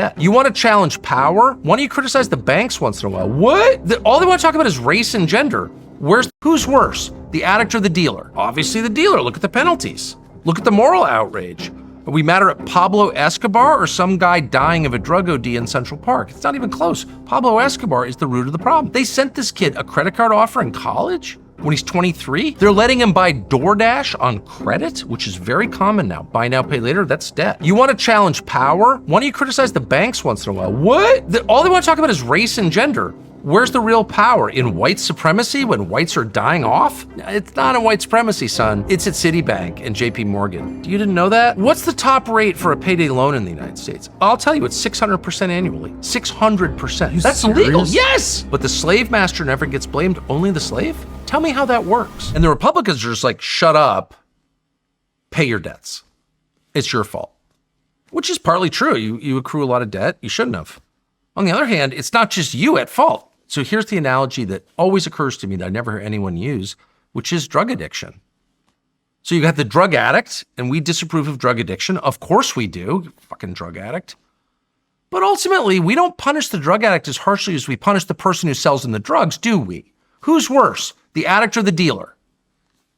debt. You want to challenge power? Why don't you criticize the banks once in a while? What? All they want to talk about is race and gender. Who's worse, the addict or the dealer? Obviously the dealer. Look at the penalties. Look at the moral outrage. Are we matter at Pablo Escobar or some guy dying of a drug OD in Central Park? It's not even close. Pablo Escobar is the root of the problem. They sent this kid a credit card offer in college when he's 23. They're letting him buy DoorDash on credit, which is very common now. Buy now, pay later, that's debt. You want to challenge power? Why don't you criticize the banks once in a while? What? All they want to talk about is race and gender. Where's the real power? In white supremacy when whites are dying off? It's not in white supremacy, son. It's at Citibank and JP Morgan. You didn't know that? What's the top rate for a payday loan in the United States? I'll tell you, it's 600% annually. 600%. That's illegal, yes! But the slave master never gets blamed, only the slave? Tell me how that works. And the Republicans are just like, shut up, pay your debts. It's your fault. Which is partly true. You accrue a lot of debt, you shouldn't have. On the other hand, it's not just you at fault. So here's the analogy that always occurs to me that I never hear anyone use, which is drug addiction. So you got the drug addict, and we disapprove of drug addiction. Of course we do, you fucking drug addict. But ultimately, we don't punish the drug addict as harshly as we punish the person who sells them the drugs, do we? Who's worse, the addict or the dealer?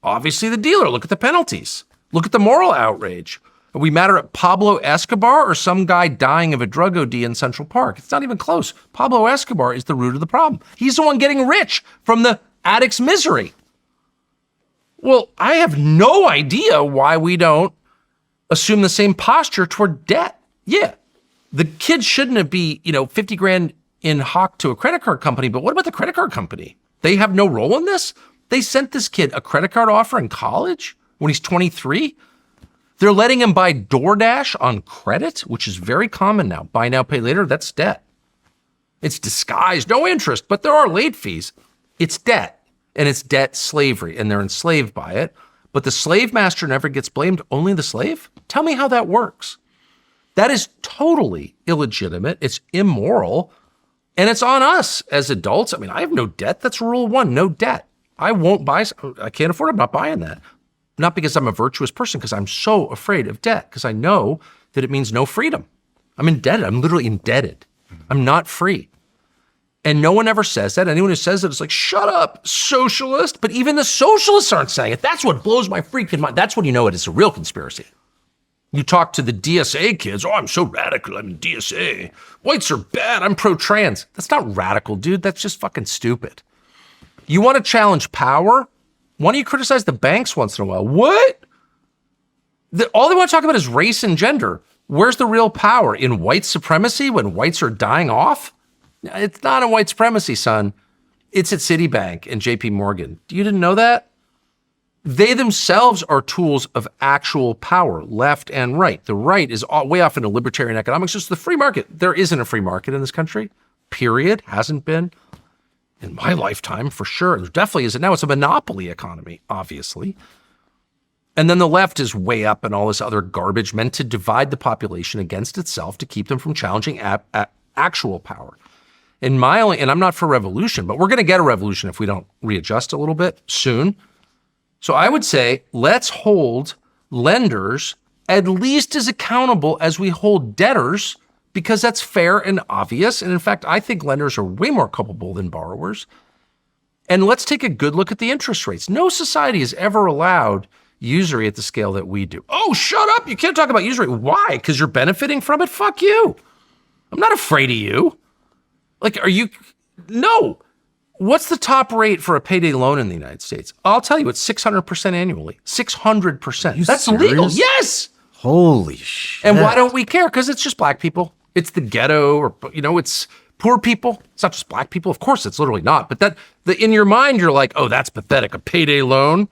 Obviously the dealer. Look at the penalties. Look at the moral outrage. Are we matter at Pablo Escobar or some guy dying of a drug OD in Central Park? It's not even close. Pablo Escobar is the root of the problem. He's the one getting rich from the addict's misery. Well, I have no idea why we don't assume the same posture toward debt. Yeah, the kid shouldn't be, 50 grand in hock to a credit card company, but what about the credit card company? They have no role in this? They sent this kid a credit card offer in college when he's 23? They're letting him buy DoorDash on credit, which is very common now. Buy now, pay later, that's debt. It's disguised, no interest, but there are late fees. It's debt, and it's debt slavery, and they're enslaved by it. But the slave master never gets blamed, only the slave? Tell me how that works. That is totally illegitimate, it's immoral, and it's on us as adults. I mean, I have no debt. That's rule one, no debt. I can't afford it, I'm not buying that. Not because I'm a virtuous person, because I'm so afraid of debt, because I know that it means no freedom. I'm indebted. I'm literally indebted. I'm not free. And no one ever says that. Anyone who says that is like, shut up, socialist. But even the socialists aren't saying it. That's what blows my freaking mind. That's when you know it is a real conspiracy. You talk to the DSA kids. Oh, I'm so radical. I'm in DSA. Whites are bad. I'm pro-trans. That's not radical, dude. That's just fucking stupid. You want to challenge power? Why don't you criticize the banks once in a while? What? All they want to talk about is race and gender. Where's the real power? In white supremacy when whites are dying off? It's not in white supremacy, son. It's at Citibank and JP Morgan. You didn't know that? They themselves are tools of actual power, left and right. The right is way off into libertarian economics, just the free market. There isn't a free market in this country, period. Hasn't been. In my lifetime, for sure. There definitely isn't now. It's a monopoly economy, obviously. And then the left is way up and all this other garbage meant to divide the population against itself to keep them from challenging actual power. And I'm not for revolution, but we're going to get a revolution if we don't readjust a little bit soon. So I would say, let's hold lenders at least as accountable as we hold debtors, because that's fair and obvious. And in fact, I think lenders are way more culpable than borrowers. And let's take a good look at the interest rates. No society has ever allowed usury at the scale that we do. Oh, shut up. You can't talk about usury. Why? Because you're benefiting from it? Fuck you. I'm not afraid of you. No. What's the top rate for a payday loan in the United States? I'll tell you, it's 600% annually. 600%. That's illegal. Yes. Holy shit. And why don't we care? Because it's just black people. It's the ghetto, or, it's poor people. It's not just black people. Of course, it's literally not. But in your mind, you're like, oh, that's pathetic. A payday loan.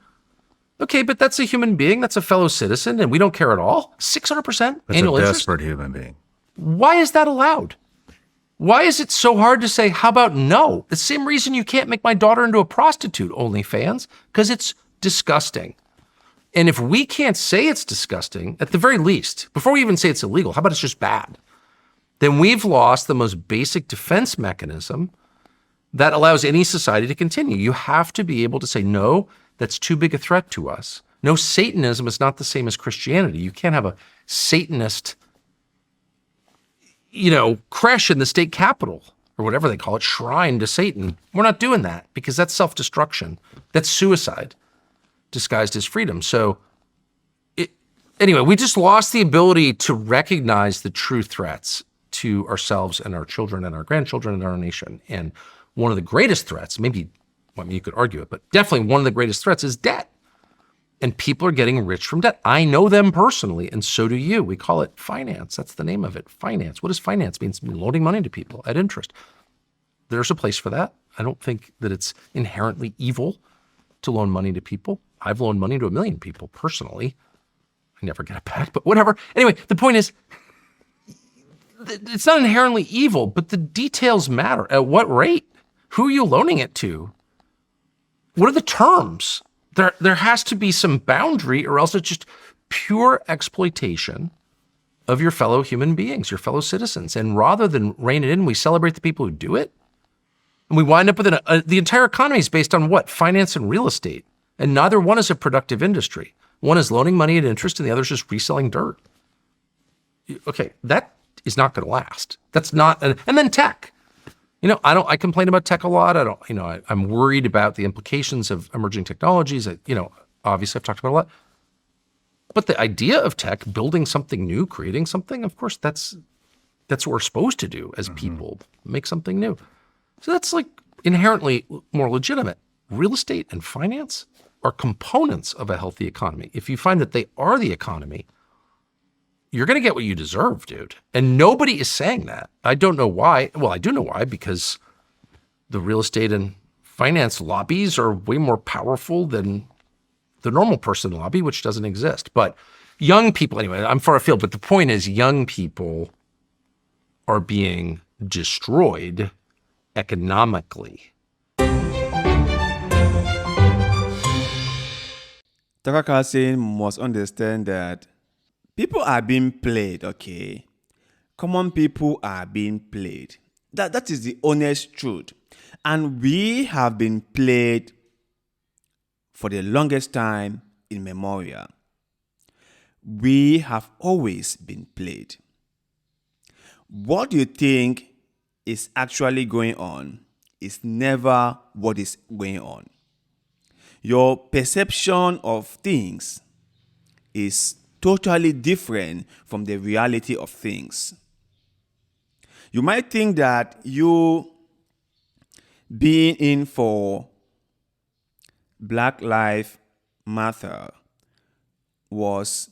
Okay, but that's a human being. That's a fellow citizen, and we don't care at all. 600% annual interest. That's a desperate human being. Why is that allowed? Why is it so hard to say, how about no? The same reason you can't make my daughter into a prostitute, OnlyFans, because it's disgusting. And if we can't say it's disgusting, at the very least, before we even say it's illegal, how about it's just bad? Then we've lost the most basic defense mechanism that allows any society to continue. You have to be able to say, no, that's too big a threat to us. No, Satanism is not the same as Christianity. You can't have a Satanist creche in the state capitol or whatever they call it, shrine to Satan. We're not doing that because that's self-destruction. That's suicide disguised as freedom. So anyway, we just lost the ability to recognize the true threats to ourselves and our children and our grandchildren and our nation. And one of the greatest threats, you could argue it, but definitely one of the greatest threats is debt. And people are getting rich from debt. I know them personally, and so do you. We call it finance. That's the name of it, finance. What does finance mean? It's loaning money to people at interest. There's a place for that. I don't think that it's inherently evil to loan money to people. I've loaned money to 1 million people personally. I never get it back, but whatever. Anyway, the point is, it's not inherently evil, but the details matter. At what rate? Who are you loaning it to? What are the terms? There has to be some boundary, or else it's just pure exploitation of your fellow human beings, your fellow citizens. And rather than rein it in, we celebrate the people who do it. And we wind up with the entire economy is based on what? Finance and real estate. And neither one is a productive industry. One is loaning money at interest and the other is just reselling dirt. Okay, that is not going to last. That's not, and then tech. I complain about tech a lot. I'm worried about the implications of emerging technologies. Obviously I've talked about a lot. But the idea of tech, building something new, creating something, of course, that's what we're supposed to do as people, make something new. So that's like inherently more legitimate. Real estate and finance are components of a healthy economy. If you find that they are the economy, you're going to get what you deserve, dude. And nobody is saying that. I don't know why. Well, I do know why, because the real estate and finance lobbies are way more powerful than the normal person lobby, which doesn't exist. But young people, anyway, I'm far afield, but the point is young people are being destroyed economically. Dr. Carlson must understand that people are being played, okay? Common people are being played. That is the honest truth. And we have been played for the longest time in memorial. We have always been played. What you think is actually going on is never what is going on. Your perception of things is totally different from the reality of things. You might think that you being in for Black Lives Matter was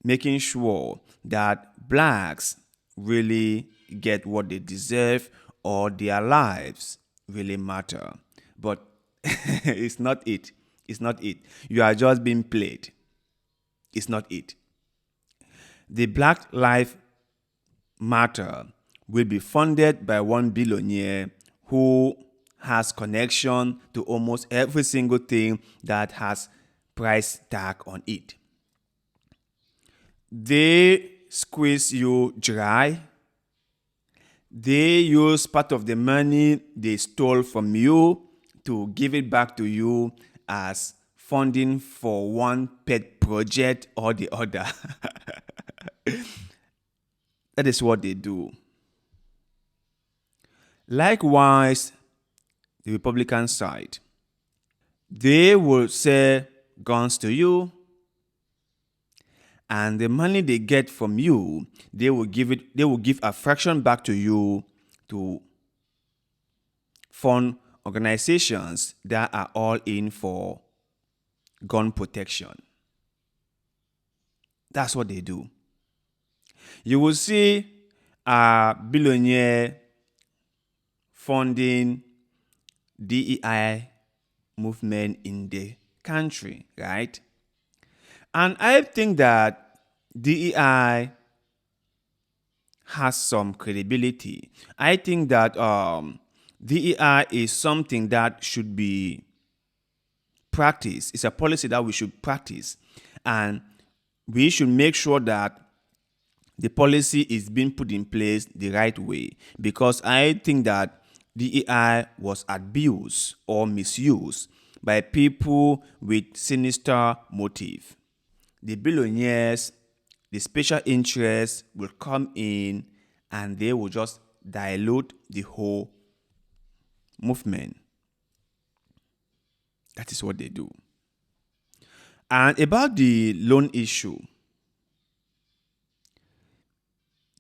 making sure that blacks really get what they deserve or their lives really matter. But it's not it. It's not it. You are just being played. It's not it. The Black Lives Matter will be funded by one billionaire who has connection to almost every single thing that has price tag on it. They squeeze you dry. They use part of the money they stole from you to give it back to you as funding for one pet project or the other. That is what they do. Likewise, the Republican side, they will sell guns to you, and the money they get from you, they will give a fraction back to you to fund organizations that are all in for gun protection. That's what they do. You will see a billionaire funding DEI movement in the country, right? And I think that DEI has some credibility. I think that DEI is something that should be practiced. It's a policy that we should practice. And we should make sure that the policy is being put in place the right way. Because I think that DEI was abused or misused by people with sinister motive. The billionaires, the special interests will come in and they will just dilute the whole movement. That is what they do. And about the loan issue,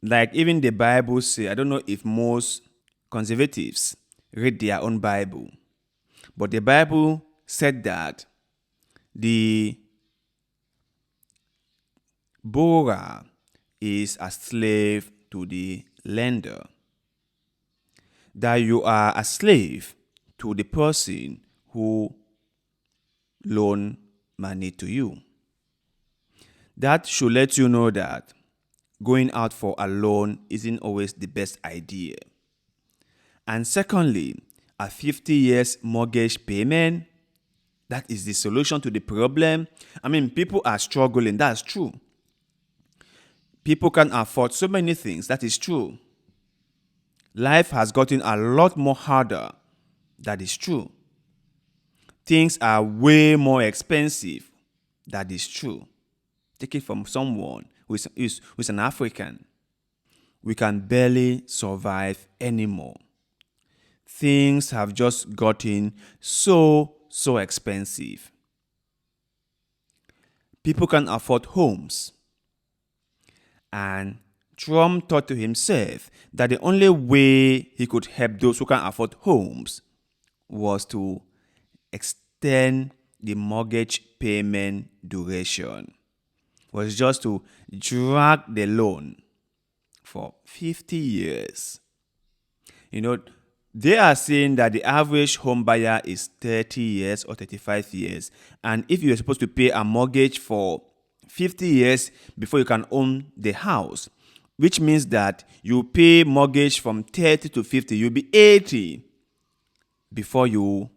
like even the Bible say, I don't know if most conservatives read their own Bible, but the Bible said that the borrower is a slave to the lender. That you are a slave to the person who loan money to you. That should let you know that going out for a loan isn't always the best idea. And secondly, a 50 years mortgage payment, that is the solution to the problem. I mean, people are struggling, that's true. People can't afford so many things, that is true. Life has gotten a lot more harder, that is true. Things are way more expensive, that is true. Take it from someone who's an African. We can barely survive anymore. Things have just gotten so expensive. People can't afford homes. And Trump thought to himself that the only way he could help those who can't afford homes was to extend the mortgage payment duration, was just to drag the loan for 50 years. You know, they are saying that the average home buyer is 30 years or 35 years. And if you're supposed to pay a mortgage for 50 years before you can own the house, which means that you pay mortgage from 30 to 50, you'll be 80 before you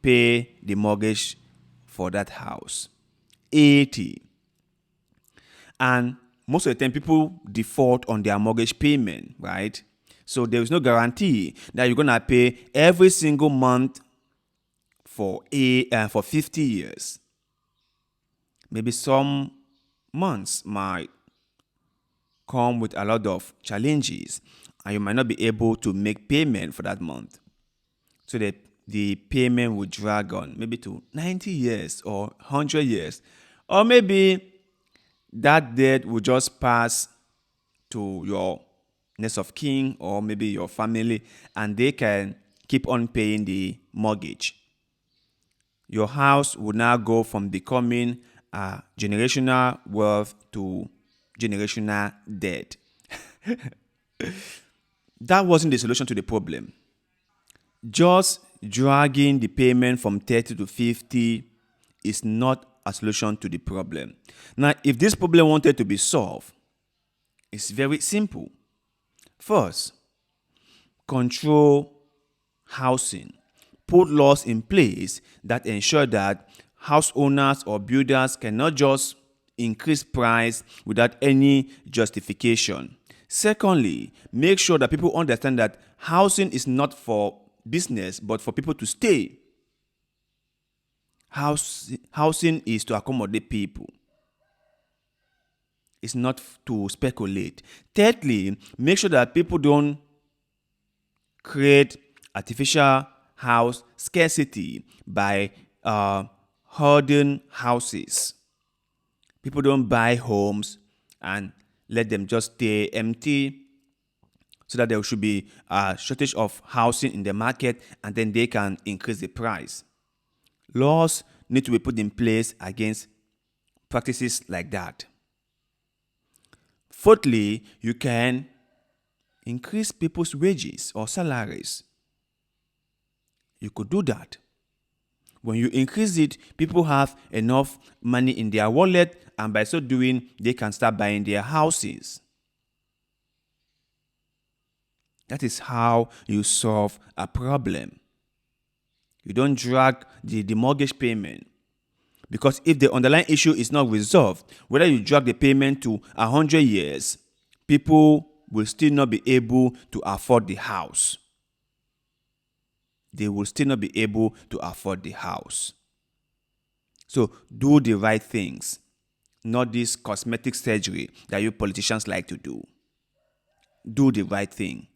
pay the mortgage for that house. 80. And most of the time, people default on their mortgage payment, right? So there is no guarantee that you're gonna pay every single month for 50 years. Maybe some months might come with a lot of challenges, and you might not be able to make payment for that month. So that the payment will drag on, maybe to 90 years or 100 years, or maybe that debt will just pass to your next of kin or maybe your family, and they can keep on paying the mortgage. Your house will now go from becoming a generational wealth to generational debt. That wasn't the solution to the problem. Just dragging the payment from 30 to 50 is not a solution to the problem. Now, if this problem wanted to be solved, it's very simple. First, control housing. Put laws in place that ensure that house owners or builders cannot just increase price without any justification. Secondly, make sure that people understand that housing is not for business but for people to stay. Housing is to accommodate people. It's not to speculate. Thirdly, make sure that people don't create artificial house scarcity by hoarding houses. People don't buy homes and let them just stay empty so that there should be a shortage of housing in the market, and then they can increase the price. Laws need to be put in place against practices like that. Fourthly, you can increase people's wages or salaries. You could do that. When you increase it, people have enough money in their wallet, and by so doing, they can start buying their houses. That is how you solve a problem. You don't drag the mortgage payment. Because if the underlying issue is not resolved, whether you drag the payment to 100 years, people will still not be able to afford the house. They will still not be able to afford the house. So do the right things, not this cosmetic surgery that you politicians like to do. do the right thing.